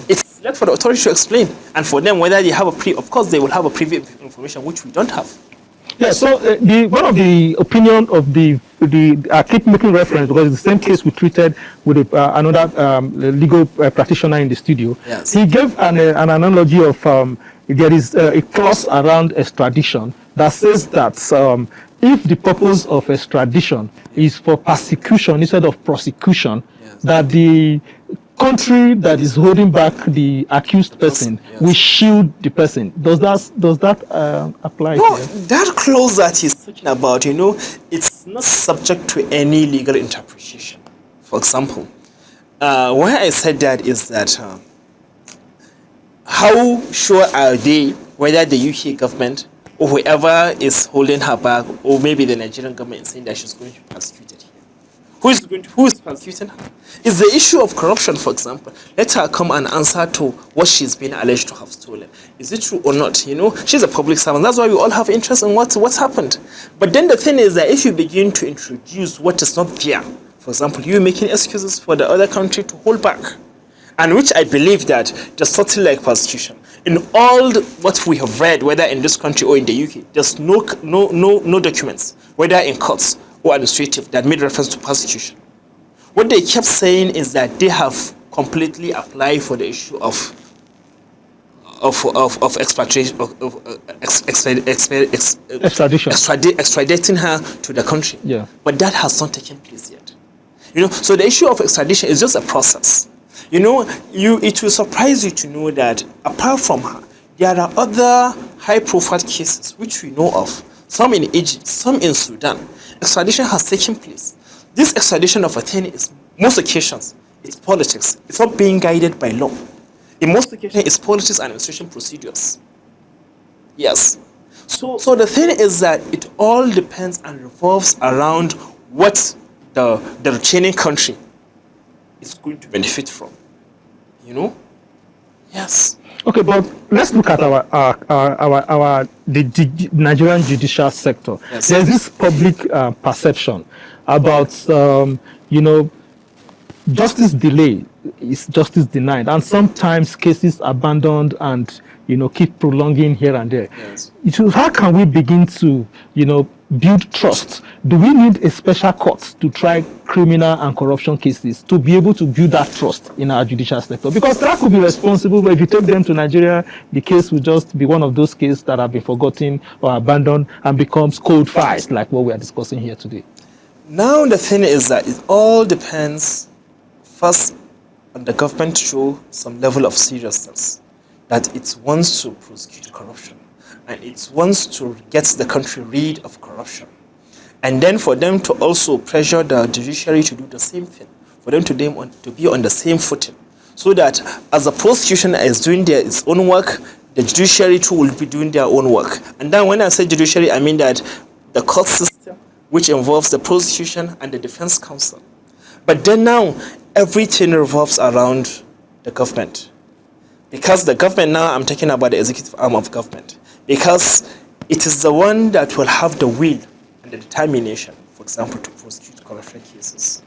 Speaker 1: It's left for the authority to explain, and for them whether they have of course they will have a private information which we don't have.
Speaker 3: Yeah, so one of the opinion of I keep making reference because it's the same case we treated with another legal practitioner in the studio.
Speaker 1: Yes.
Speaker 3: He gave an analogy of, there is a clause around extradition that says that if the purpose of extradition is for persecution instead of prosecution,
Speaker 1: Yes.
Speaker 3: that the country that is holding back the accused person
Speaker 1: Yes.
Speaker 3: will shield the person. Does that apply
Speaker 1: No,
Speaker 3: here?
Speaker 1: that clause that he's talking about, it's not subject to any legal interpretation. For example, why I said that is that how sure are they whether the UK government or whoever is holding her back, or maybe the Nigerian government is saying that she's going to be persecuted here? Who is persecuting her? Is the issue of corruption, for example. Let her come and answer to what she's been alleged to have stolen. Is it true or not? She's a public servant. That's why we all have interest in what's happened. But then the thing is that if you begin to introduce what is not there, for example, you making excuses for the other country to hold back, and which I believe that just something like persecution. In all what we have read, whether in this country or in the UK, there's no documents, whether in courts or administrative, that made reference to persecution. What they kept saying is that they have completely applied for the issue of expatriation, extraditing her to the country.
Speaker 3: Yeah.
Speaker 1: But that has not taken place yet. So the issue of extradition is just a process. It will surprise you to know that apart from her, there are other high-profile cases which we know of. Some in Egypt, some in Sudan. Extradition has taken place. This extradition of a thing is, most occasions, it's politics. It's not being guided by law. In most occasions, it's politics and administration procedures. Yes. So the thing is that it all depends and revolves around what the retaining country is going to benefit from. Yes.
Speaker 3: Okay, but let's look at the Nigerian judicial sector.
Speaker 1: Yes.
Speaker 3: There's this public perception about justice delay is justice denied, and sometimes cases abandoned and keep prolonging here and there.
Speaker 1: Yes.
Speaker 3: How can we begin to build trust? Do we need a special court to try criminal and corruption cases to be able to build that trust in our judicial sector? Because that could be responsible, but if you take them to Nigeria, the case will just be one of those cases that have been forgotten or abandoned and becomes cold files like what we are discussing here today.
Speaker 1: Now the thing is that it all depends first on the government to show some level of seriousness that it wants to prosecute corruption. And it wants to get the country rid of corruption. And then for them to also pressure the judiciary to do the same thing, for them to be on the same footing, so that as the prosecution is doing its own work, the judiciary too will be doing their own work. And then when I say judiciary, I mean that the court system, which involves the prosecution and the defense counsel. But then now, everything revolves around the government. Because the government now, I'm talking about the executive arm of government. Because it is the one that will have the will and the determination, for example, to prosecute corruption cases.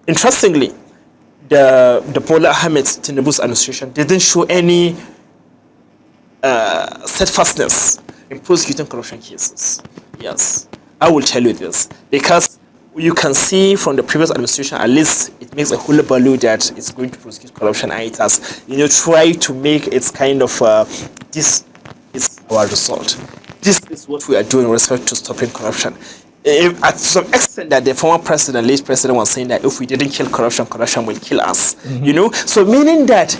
Speaker 1: Interestingly, the Bola Ahmed Tinubu's administration didn't show any steadfastness in prosecuting corruption cases. Yes, I will tell you this. Because you can see from the previous administration, at least it makes a hullabaloo that it's going to prosecute corruption, and it has, tried to make its kind of this is our result. This is what we are doing with respect to stopping corruption. At some extent that the former president, late president, was saying that if we didn't kill corruption, corruption will kill us. Mm-hmm. So meaning that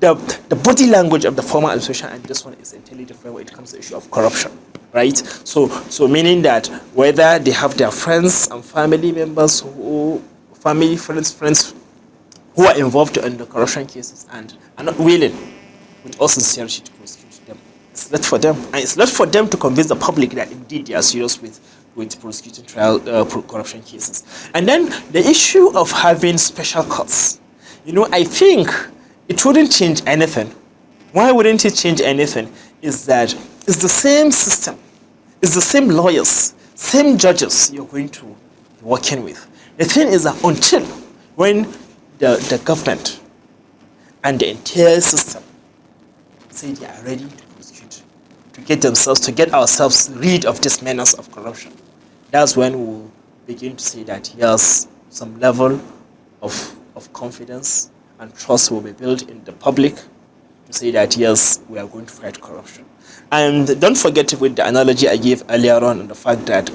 Speaker 1: the body language of the former administration and this one is entirely different when it comes to the issue of corruption, right? So meaning that whether they have their friends and family members friends who are involved in the corruption cases and are not willing, with all sincerity, to prosecute them. It's left for them, and it's left for them to convince the public that indeed they are serious with prosecuting corruption cases. And then the issue of having special courts, I think it wouldn't change anything. Why wouldn't it change anything? Is that it's the same system, it's the same lawyers, same judges you're going to be working with. The thing is that until when the government and the entire system say they are ready to prosecute, to get ourselves rid of this menace of corruption, that's when we'll begin to see that yes, some level of confidence and trust will be built in the public to say that yes, we are going to fight corruption. And don't forget with the analogy I gave earlier on the fact that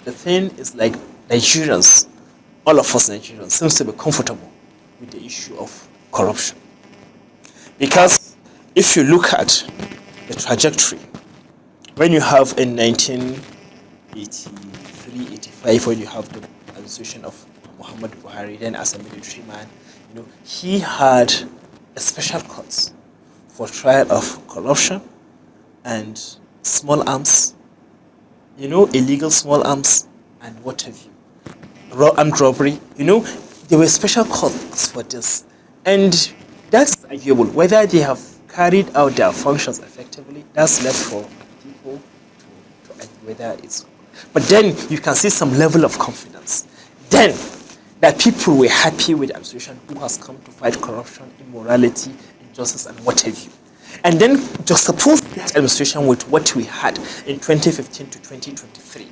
Speaker 1: the thing is like Nigerians, all of us Nigerians, seems to be comfortable with the issue of corruption. Because if you look at the trajectory, when you have in 1983-85, when you have the administration of Muhammad Buhari, then as a military man, he had a special court for trial of corruption and small arms, illegal small arms and what have you, armed robbery. There were special courts for this, and that's arguable whether they have carried out their functions effectively. That's left for people to argue whether it's. But then you can see some level of confidence. Then that people were happy with the administration who has come to fight corruption, immorality, injustice, and what have you. And then juxtapose that administration with what we had in 2015 to 2023.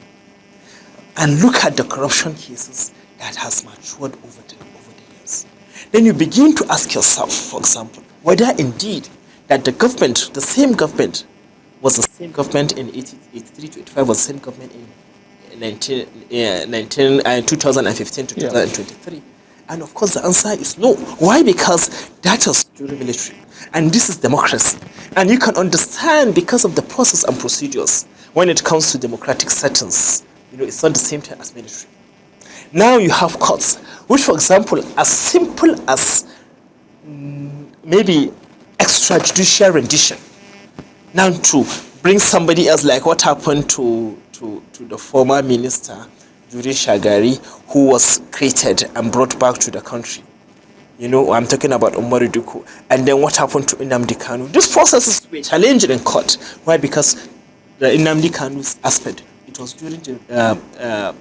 Speaker 1: And look at the corruption cases that has matured over the years. Then you begin to ask yourself, for example, whether indeed that the government, the same government, was the same government in 83 to 85, was the same government in 2015 to 2023. And of course the answer is no. Why? Because that was during military. And this is democracy. And you can understand because of the process and procedures when it comes to democratic settings. It's not the same thing as military. Now you have courts, which for example, as simple as maybe extrajudicial rendition. Now to bring somebody else, like what happened to the former minister, Jure Shagari, who was created and brought back to the country. I'm talking about Umaru Duku. And then what happened to Nnamdi Kanu? These processes were challenged in court. Why? Because the Nnamdi Kanu's aspect, it was during the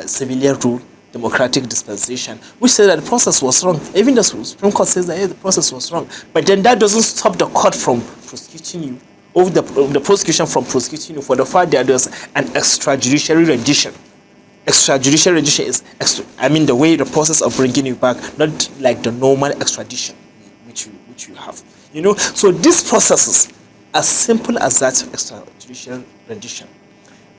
Speaker 1: civilian rule, democratic dispensation, which said that the process was wrong. Even the Supreme Court says that the process was wrong. But then that doesn't stop the court from prosecuting you, or the prosecution from prosecuting you for the fact that there's an extrajudicial rendition. Extrajudicial rendition is the way the process of bringing you back, not like the normal extradition which you have. So these processes, as simple as that extrajudicial rendition,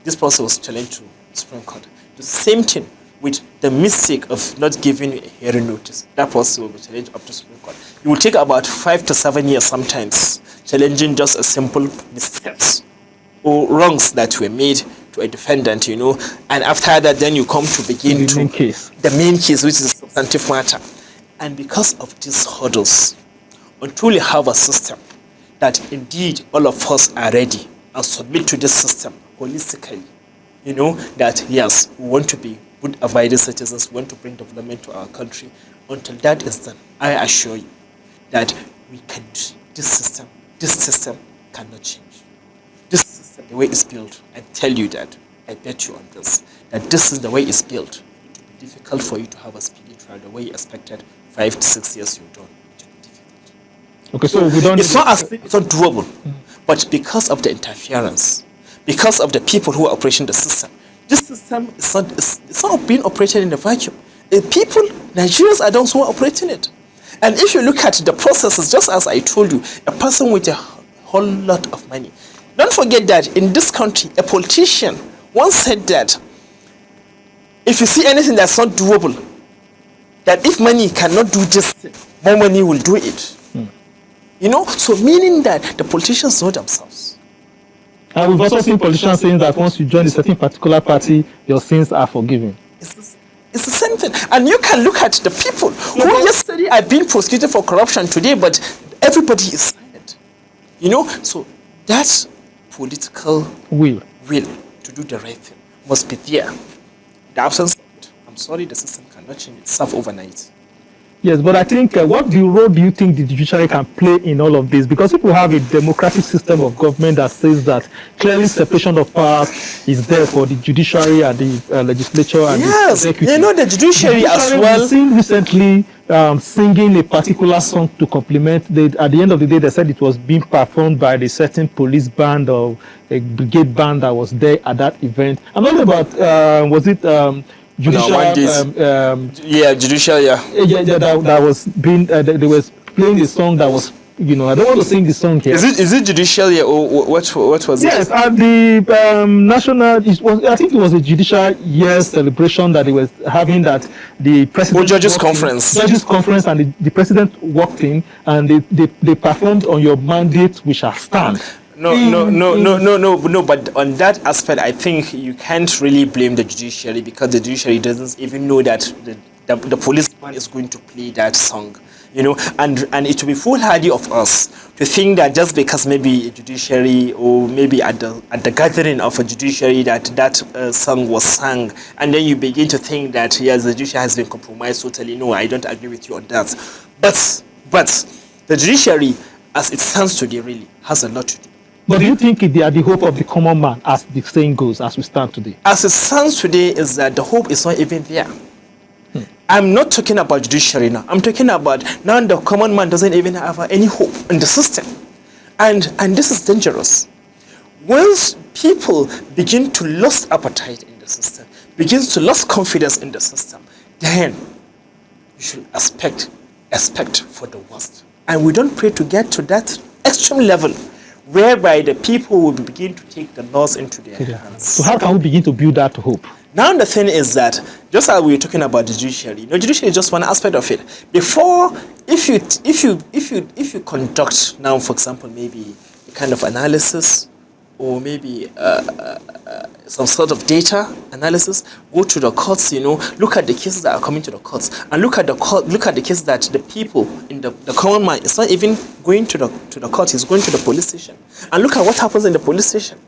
Speaker 1: this process was challenged to Supreme Court. The same thing with the mistake of not giving you a hearing notice. That process will be challenged up to Supreme Court. It will take about 5 to 7 years sometimes, challenging just a simple mistakes or wrongs that were made to a defendant, and after that then you come to begin the main case, which is a substantive matter. And because of these hurdles, until you have a system that indeed all of us are ready and submit to this system holistically, that yes, we want to be good abiding citizens, we want to bring development to our country. Until that is done, I assure you that we can. This system cannot change. This system, the way it's built, I tell you that, I bet you on this, that this is the way it's built. It will be difficult for you to have a speedy trial the way you expected 5 to 6 years you've done. It will be difficult.
Speaker 3: Okay, so we don't.
Speaker 1: It's not doable, but because of the interference, because of the people who are operating the system, this system is not being operated in a vacuum. The people, Nigerians, are those who are operating it. And if you look at the processes, just as I told you, a person with a whole lot of money. Don't forget that in this country, a politician once said that if you see anything that's not doable, that if money cannot do this thing, more money will do it. So meaning that the politicians know themselves.
Speaker 3: And we've also seen politicians saying that once you join a certain particular party, your sins are forgiven.
Speaker 1: It's the same thing. And you can look at the people who yesterday are being prosecuted for corruption today, but everybody is silent. So that political will to do the right thing must be there. The absence of it, I'm sorry, the system cannot change itself overnight.
Speaker 3: Yes, but I think what role do you think the judiciary can play in all of this? Because if we have a democratic system of government that says that clearly separation of powers is there for the judiciary and the legislature and the executive.
Speaker 1: The judiciary as well.
Speaker 3: We've seen recently singing a particular song to compliment. At the end of the day, they said it was being performed by the certain police band or a brigade band that was there at that event. I'm talking about, was it... judicial,
Speaker 1: judicial,
Speaker 3: that was being. They were playing a song that was I don't want to sing the song here.
Speaker 1: Is it judicial year or what was it?
Speaker 3: Yes, at the national, I think it was a judicial year celebration that they were having, that the president.
Speaker 1: Judges conference.
Speaker 3: Judges conference, and the president walked in and they performed "On Your Mandate We Shall Stand."
Speaker 1: No. But on that aspect, I think you can't really blame the judiciary, because the judiciary doesn't even know that the policeman is going to play that song. And it will be foolhardy of us to think that just because maybe a judiciary, or maybe at the gathering of a judiciary, that song was sung, and then you begin to think that yes, the judiciary has been compromised totally. No, I don't agree with you on that. But the judiciary, as it stands today, really has a lot to do.
Speaker 3: But do you think they are the hope of the common man, as the saying goes, as we stand today?
Speaker 1: As it stands today, is that the hope is not even there. I'm not talking about judiciary now. I'm talking about now the common man doesn't even have any hope in the system. And this is dangerous. Once people begin to lose appetite in the system, begins to lose confidence in the system, then you should expect for the worst. And we don't pray to get to that extreme level whereby the people will begin to take the laws into their hands.
Speaker 3: So how can we begin to build that hope?
Speaker 1: Now the thing is that, just as we were talking about the judiciary, judiciary is just one aspect of it. Before, if you conduct now, for example, maybe a kind of analysis, or maybe some sort of data analysis, go to the courts, look at the cases that are coming to the courts, and look at the cases that the people in the common man is not even going to the court, he's going to the police station, and look at what happens in the police station.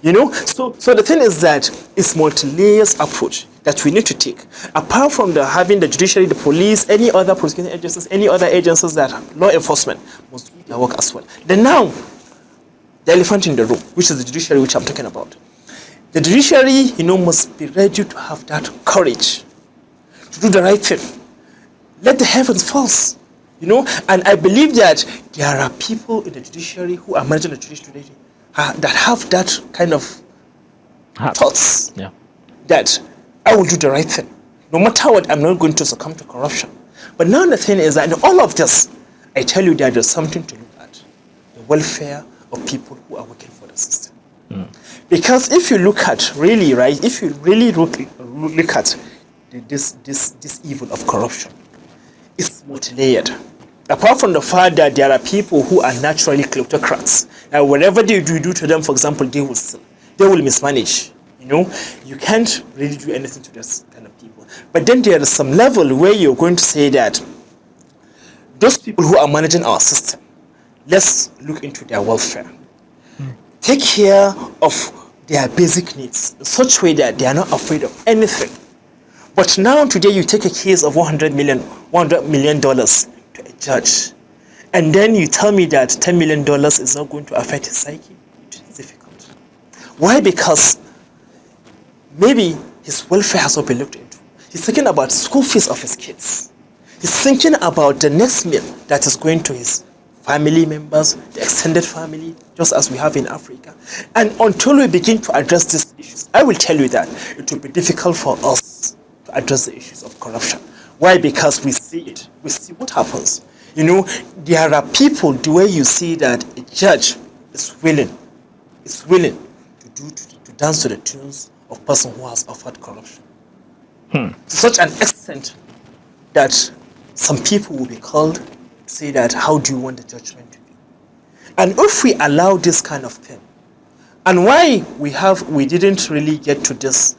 Speaker 1: So the thing is that it's multi-layers approach that we need to take. Apart from having the judiciary, the police, any other prosecuting agencies, any other agencies that law enforcement must do their work as well. Then now, the elephant in the room, which is the judiciary, which I'm talking about. The judiciary, must be ready to have that courage to do the right thing. Let the heavens fall. And I believe that there are people in the judiciary who are managing the judiciary today that have that kind of thoughts, that I will do the right thing. No matter what, I'm not going to succumb to corruption. But now the thing is that in all of this, I tell you that there's something to look at. The welfare of people who are working for the system. Because if you look at really, right, if you really look at this evil of corruption, it's multi-layered. Apart from the fact that there are people who are naturally kleptocrats, and whatever they do to them, for example, they will mismanage. You can't really do anything to this kind of people. But then there is some level where you're going to say that those people who are managing our system, let's look into their welfare. Take care of their basic needs in such a way that they are not afraid of anything. But now today you take a case of $100 million to a judge, and then you tell me that $10 million is not going to affect his psyche. It is difficult. Why? Because maybe his welfare has not been looked into. He's thinking about school fees of his kids. He's thinking about the next meal that is going to his family members, the extended family, just as we have in Africa. And until we begin to address these issues, I will tell you that it will be difficult for us to address the issues of corruption. Why? Because we see it. We see what happens. There are people, the way you see that a judge is willing to dance to the tunes of person who has offered corruption. To such an extent that some people will be called to say that, how do you want the judgment to be? And if we allow this kind of thing, and why we didn't really get to this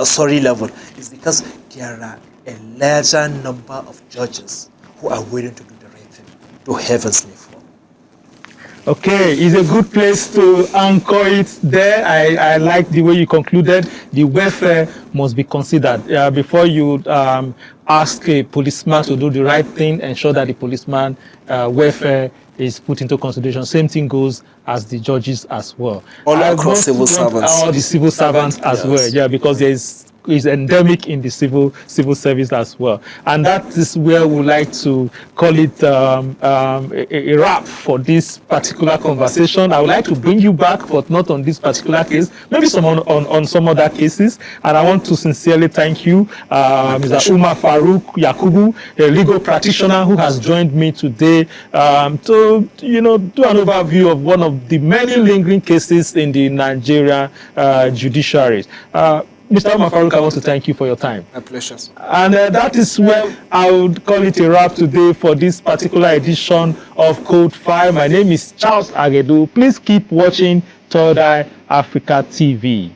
Speaker 1: sorry level, is because there are a larger number of judges who are willing to do the right thing, to heavens may fall.
Speaker 3: Okay, it's a good place to anchor it there. I like the way you concluded. The welfare must be considered. Before you ask a policeman to do the right thing, ensure that the policeman welfare is put into consideration. Same thing goes as the judges as well.
Speaker 1: All across civil servants.
Speaker 3: All the civil servants as well, because there is is endemic in the civil service as well. And that is where we like to call it a wrap for this particular conversation. I would like to bring you back, but not on this particular case, maybe some on some other cases. And I want to sincerely thank you, Mr. Umar Farouk Yakubu, a legal practitioner who has joined me today to do an overview of one of the many lingering cases in the Nigerian judiciary. Mr. Umar Farouk, I want to thank you for your time.
Speaker 1: My pleasure.
Speaker 3: And that is where I would call it a wrap today for this particular edition of Code 5. My name is Charles Agedu. Please keep watching Third Eye Africa TV.